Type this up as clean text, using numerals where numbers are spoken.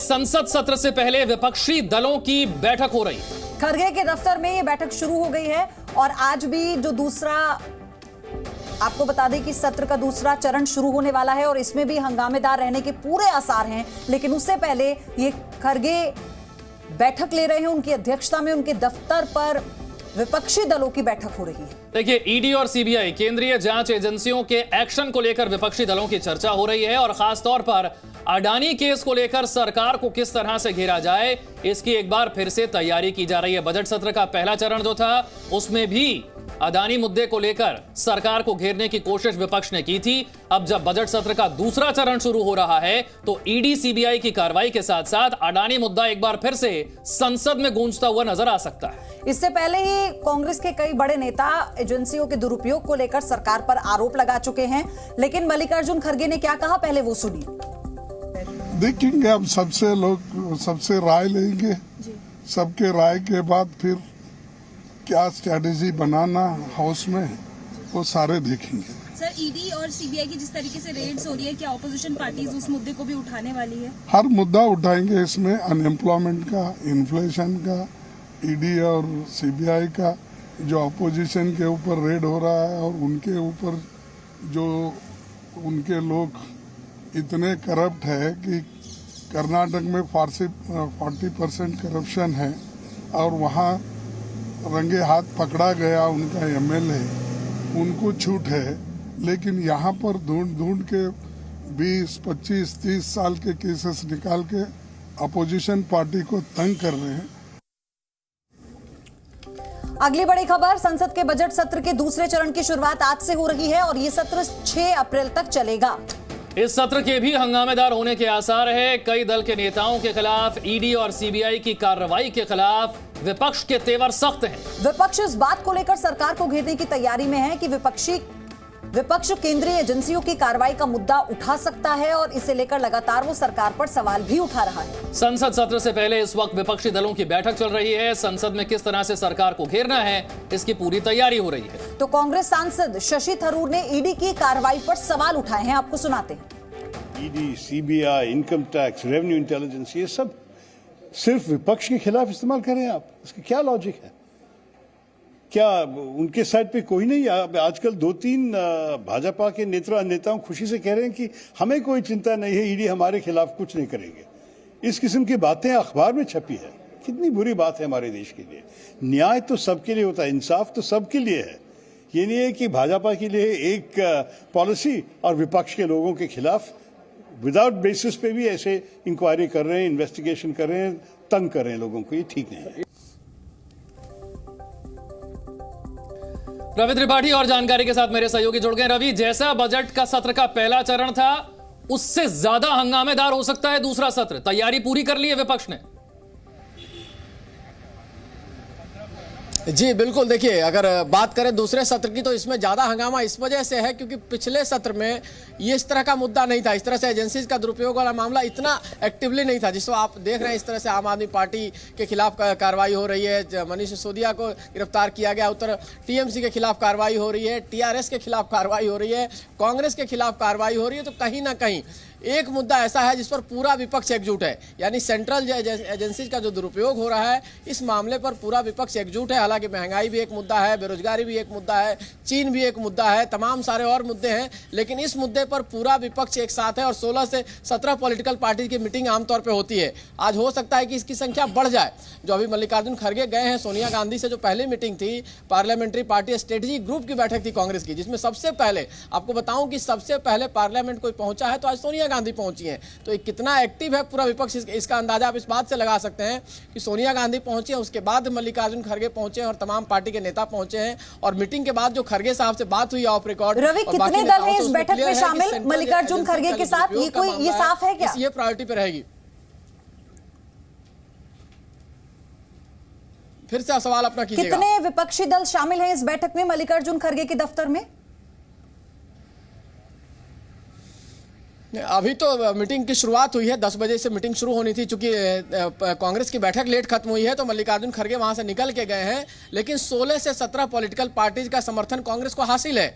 संसद सत्र से पहले विपक्षी दलों की बैठक हो रही है। खरगे के दफ्तर में ये बैठक शुरू हो गई है और आज भी जो दूसरा, आपको बता दें कि सत्र का दूसरा चरण शुरू होने वाला है और इसमें भी हंगामेदार रहने के पूरे आसार हैं। लेकिन उससे पहले ये खरगे बैठक ले रहे हैं, उनकी अध्यक्षता में उनके दफ्तर पर विपक्षी दलों की बैठक हो रही है। देखिए, ईडी और सीबीआई केंद्रीय जांच एजेंसियों के एक्शन को लेकर विपक्षी दलों की चर्चा हो रही है और खासतौर पर अडानी केस को लेकर सरकार को किस तरह से घेरा जाए, इसकी एक बार फिर से तैयारी की जा रही है। बजट सत्र का पहला चरण जो था उसमें भी अडानी मुद्दे को लेकर सरकार को घेरने की कोशिश विपक्ष ने की थी। अब जब बजट सत्र का दूसरा चरण शुरू हो रहा है तो ईडी सीबीआई की कार्रवाई के साथ साथ अडानी मुद्दा एक बार फिर से संसद में गूंजता हुआ नजर आ सकता है। इससे पहले ही कांग्रेस के कई बड़े नेता एजेंसियों के दुरुपयोग को लेकर सरकार पर आरोप लगा चुके हैं, लेकिन मल्लिकार्जुन खड़गे ने क्या कहा, पहले वो सुनिए। देखेंगे, अब सबसे राय लेंगे, सबके राय के बाद फिर क्या स्ट्रेटेजी बनाना हाउस में, वो सारे देखेंगे। सर, ईडी और सीबीआई की जिस तरीके से रेड्स हो रही है, क्या ऑपोजिशन पार्टीज उस मुद्दे को भी उठाने वाली है? हर मुद्दा उठाएंगे इसमें, अनएम्प्लॉयमेंट का, इन्फ्लेशन का, ईडी और सीबीआई का, जो अपोजिशन के ऊपर रेड हो रहा है और उनके ऊपर जो उनके लोग इतने करप्ट है कि कर्नाटक में 40% करप्शन है और वहाँ रंगे हाथ पकड़ा गया उनका एमएलए, उनको छूट है। लेकिन यहाँ पर ढूंढ के 20, 25, 30 साल के केसेस निकाल के अपोजिशन पार्टी को तंग कर रहे हैं। अगली बड़ी खबर, संसद के बजट सत्र के दूसरे चरण की शुरुआत आज से हो रही है और ये सत्र 6 अप्रैल तक चलेगा। इस सत्र के भी हंगामेदार होने के आसार है। कई दल के नेताओं के खिलाफ ईडी और सीबीआई की कार्रवाई के खिलाफ विपक्ष के तेवर सख्त हैं। विपक्ष इस बात को लेकर सरकार को घेरने की तैयारी में है कि विपक्ष केंद्रीय एजेंसियों की कार्रवाई का मुद्दा उठा सकता है और इसे लेकर लगातार वो सरकार पर सवाल भी उठा रहा है। संसद सत्र से पहले इस वक्त विपक्षी दलों की बैठक चल रही है। संसद में किस तरह से सरकार को घेरना है, इसकी पूरी तैयारी हो रही है। तो कांग्रेस सांसद शशि थरूर ने ईडी की कार्रवाई पर सवाल उठाए हैं, आपको सुनाते हैं। ED, CBI, income tax, revenue intelligence, ये सब सिर्फ विपक्ष के खिलाफ इस्तेमाल करें आप, इसकी क्या लॉजिक है? क्या उनके साइड पे कोई नहीं? आजकल 2-3 भाजपा के नेताओं खुशी से कह रहे हैं कि हमें कोई चिंता नहीं है, ईडी हमारे खिलाफ कुछ नहीं करेंगे। इस किस्म की बातें अखबार में छपी है, कितनी बुरी बात है हमारे देश के लिए। न्याय तो सबके लिए होता है, इंसाफ तो सबके लिए है। ये नहीं है कि भाजपा के लिए एक पॉलिसी और विपक्ष के लोगों के खिलाफ विदाउट बेसिस पे भी ऐसे इंक्वायरी कर रहे हैं, इन्वेस्टिगेशन कर रहे हैं, तंग कर रहे हैं लोगों को। ये ठीक नहीं है। रवि त्रिपाठी और जानकारी के साथ मेरे सहयोगी जुड़ गए। रवि, जैसा बजट का सत्र का पहला चरण था उससे ज्यादा हंगामेदार हो सकता है दूसरा सत्र, तैयारी पूरी कर ली है विपक्ष ने? जी बिल्कुल, देखिए अगर बात करें दूसरे सत्र की तो इसमें ज्यादा हंगामा इस वजह से है क्योंकि पिछले सत्र में ये इस तरह का मुद्दा नहीं था, इस तरह से एजेंसीज का दुरुपयोग वाला मामला इतना एक्टिवली नहीं था जिसको आप देख रहे हैं। इस तरह से आम आदमी पार्टी के खिलाफ कार्रवाई हो रही है, मनीष सिसोदिया को गिरफ्तार किया गया, उधर टीएमसी के खिलाफ कार्रवाई हो रही है, टीआरएस के खिलाफ कार्रवाई हो रही है, कांग्रेस के खिलाफ कार्रवाई हो रही है। तो कहीं ना कहीं एक मुद्दा ऐसा है जिस पर पूरा विपक्ष एकजुट है, यानी सेंट्रल एजेंसीज का जो दुरुपयोग हो रहा है इस मामले पर पूरा विपक्ष एकजुट है। हालांकि महंगाई भी एक मुद्दा है, बेरोजगारी भी एक मुद्दा है, चीन भी एक मुद्दा है, तमाम सारे और मुद्दे हैं, लेकिन इस मुद्दे पर पूरा विपक्ष एक साथ है और 16 से 17 पॉलिटिकल पार्टी की मीटिंग आमतौर पर होती है। आज हो सकता है कि इसकी संख्या बढ़ जाए। जो अभी मल्लिकार्जुन खड़गे गए हैं, सोनिया गांधी से जो पहली मीटिंग थी, पार्लियामेंट्री पार्टी स्ट्रेटेजी ग्रुप की बैठक थी कांग्रेस की, जिसमें सबसे पहले आपको बताऊं कि सबसे पहले पार्लियामेंट कोई पहुंचा है तो आज सोनिया गांधी पहुंची हैं। तो कितना एक्टिव है पूरा विपक्ष, इसका अंदाजा आप इस बात से लगा सकते हैं कि सोनिया गांधी पहुंची हैं, उसके बाद मल्लिकार्जुन खड़गे पहुंचे हैं और तमाम पार्टी के नेता पहुंचे हैं। और मीटिंग के बाद जो खड़गे साहब से बात हुई ऑफ रिकॉर्ड, रवि कितने दल हैं इस बैठक में शामिल मल्लिकार्जुन खड़गे के साथ, ये साफ है क्या? ये प्रायोरिटी पे रहेगी। फिर से सवाल अपना कीजिएगा। कितने विपक्षी दल शामिल हैं इस बैठक में मल्लिकार्जुन खड़गे के दफ्तर में? अभी तो मीटिंग की शुरुआत हुई है, 10 बजे से मीटिंग शुरू होनी थी। चूंकि कांग्रेस की बैठक लेट खत्म हुई है तो मल्लिकार्जुन खड़गे वहां से निकल के गए हैं, लेकिन 16 से 17 पॉलिटिकल पार्टीज का समर्थन कांग्रेस को हासिल है।